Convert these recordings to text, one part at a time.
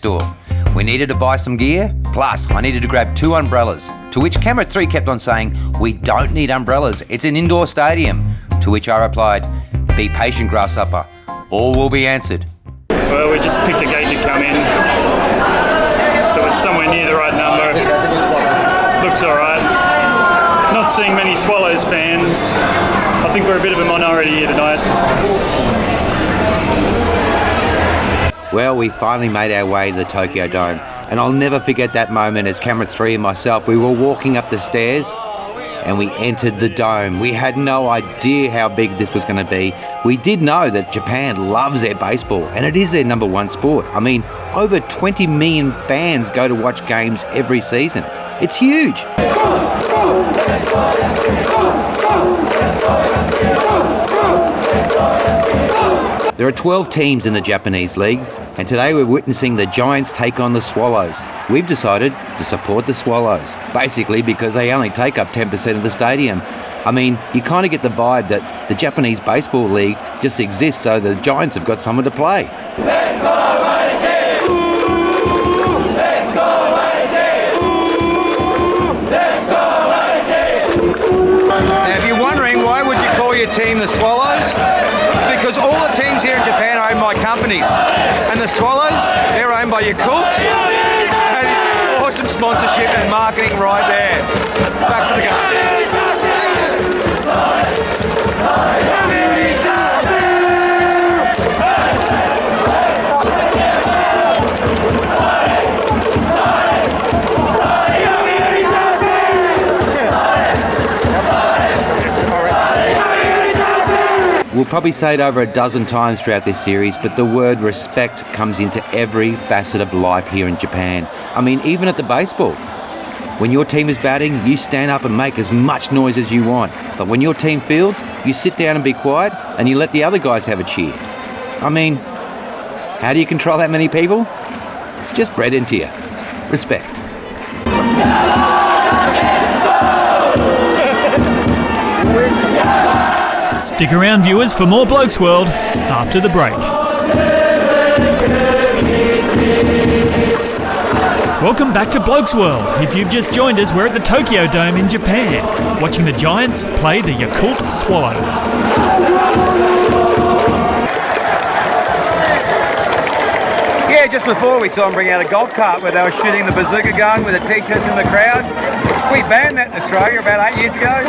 store. We needed to buy some gear, plus I needed to grab 2 umbrellas, to which Camera 3 kept on saying, "We don't need umbrellas, it's an indoor stadium." To which I replied, "Be patient, Grasshopper, all will be answered." Well, we just picked a gate to come in. That was somewhere near the right number. Looks alright. Not seeing many Swallows fans. I think we're a bit of a minority here tonight. Well, we finally made our way to the Tokyo Dome, and I'll never forget that moment as Camera 3 and myself, we were walking up the stairs and we entered the dome. We had no idea how big this was going to be. We did know that Japan loves their baseball, and it is their #1 sport. I mean, over 20 million fans go to watch games every season. It's huge. There are 12 teams in the Japanese league, and today we're witnessing the Giants take on the Swallows. We've decided to support the Swallows, basically because they only take up 10% of the stadium. I mean, you kind of get the vibe that the Japanese Baseball League just exists so the Giants have got someone to play. Let's go, Let's go, Let's go, Now, if you're wondering why would you call your team the Swallows, because all the teams here in Japan are owned by companies, and the Swallows, they're owned by Yakult, and it's awesome sponsorship and marketing right there. Back to the game. We'll probably say it over a dozen times throughout this series, but the word respect comes into every facet of life here in Japan. I mean, even at the baseball. When your team is batting, you stand up and make as much noise as you want. But when your team fields, you sit down and be quiet, and you let the other guys have a cheer. I mean, how do you control that many people? It's just bred into you. Respect. Stick around, viewers, for more Blokes World after the break. Welcome back to Blokes World. If you've just joined us, we're at the Tokyo Dome in Japan, watching the Giants play the Yakult Swallows. Yeah, just before we saw them bring out a golf cart where they were shooting the bazooka gun with the t-shirts in the crowd. We banned that in Australia about 8 years ago.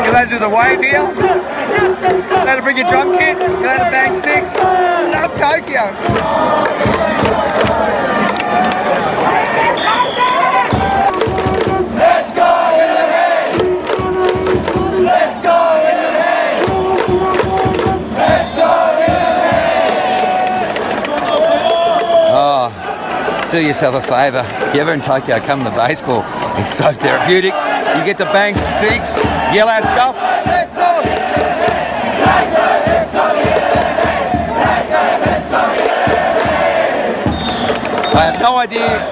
You're allowed to do the wave here. You're allowed to bring your drum kit. You're allowed to bang sticks. Love Tokyo. Let's go in the rain. Let's go in the rain. Let's go in the rain. Oh, do yourself a favour. If you're ever in Tokyo, come to the baseball. It's so therapeutic. You get to bang sticks, yell out stuff. Let's go. I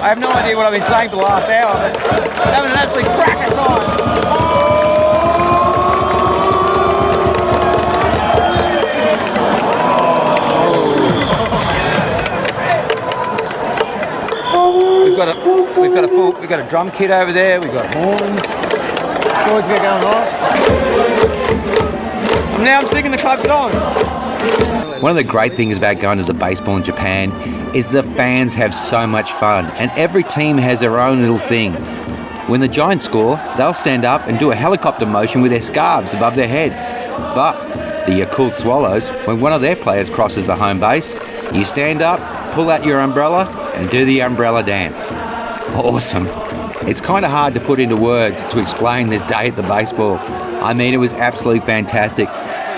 have no idea what I've been saying for the last hour, but having an absolute cracker time. We've got a drum kit over there. We've got horns. Boys got going off. And now I'm singing the club song. One of the great things about going to the baseball in Japan is the fans have so much fun, and every team has their own little thing. When the Giants score, they'll stand up and do a helicopter motion with their scarves above their heads. But the Yakult Swallows, when one of their players crosses the home base, you stand up, pull out your umbrella, and do the umbrella dance. Awesome. It's kind of hard to put into words to explain this day at the baseball. I mean, it was absolutely fantastic.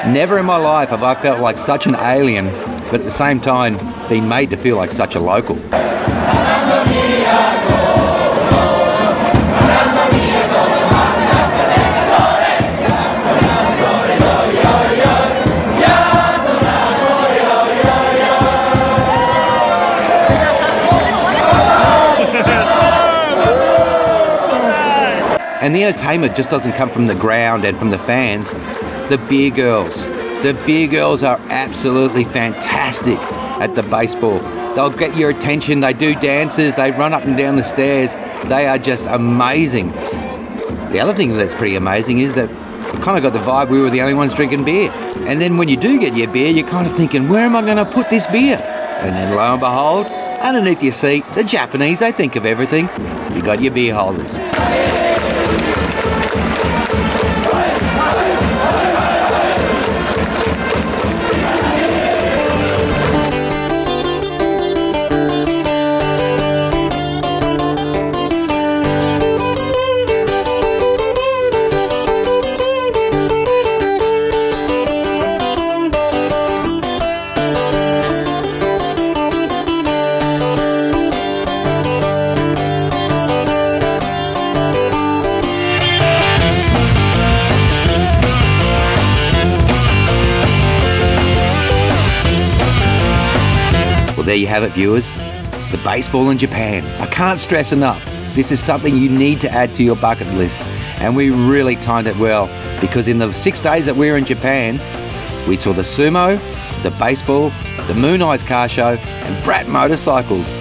Never in my life have I felt like such an alien, but at the same time, been made to feel like such a local. And the entertainment just doesn't come from the ground and from the fans. The beer girls, The beer girls are absolutely fantastic at the baseball. They'll get your attention, they do dances, they run up and down the stairs. They are just amazing. The other thing that's pretty amazing is that I kind of got the vibe we were the only ones drinking beer. And then when you do get your beer, you're kind of thinking, where am I going to put this beer? And then lo and behold, underneath your seat, the Japanese, they think of everything. You got your beer holders. There you have it, viewers. The baseball in Japan. I can't stress enough. This is something you need to add to your bucket list. And we really timed it well, because in the 6 days that we were in Japan, we saw the sumo, the baseball, the Moon Eyes car show, and Brat motorcycles.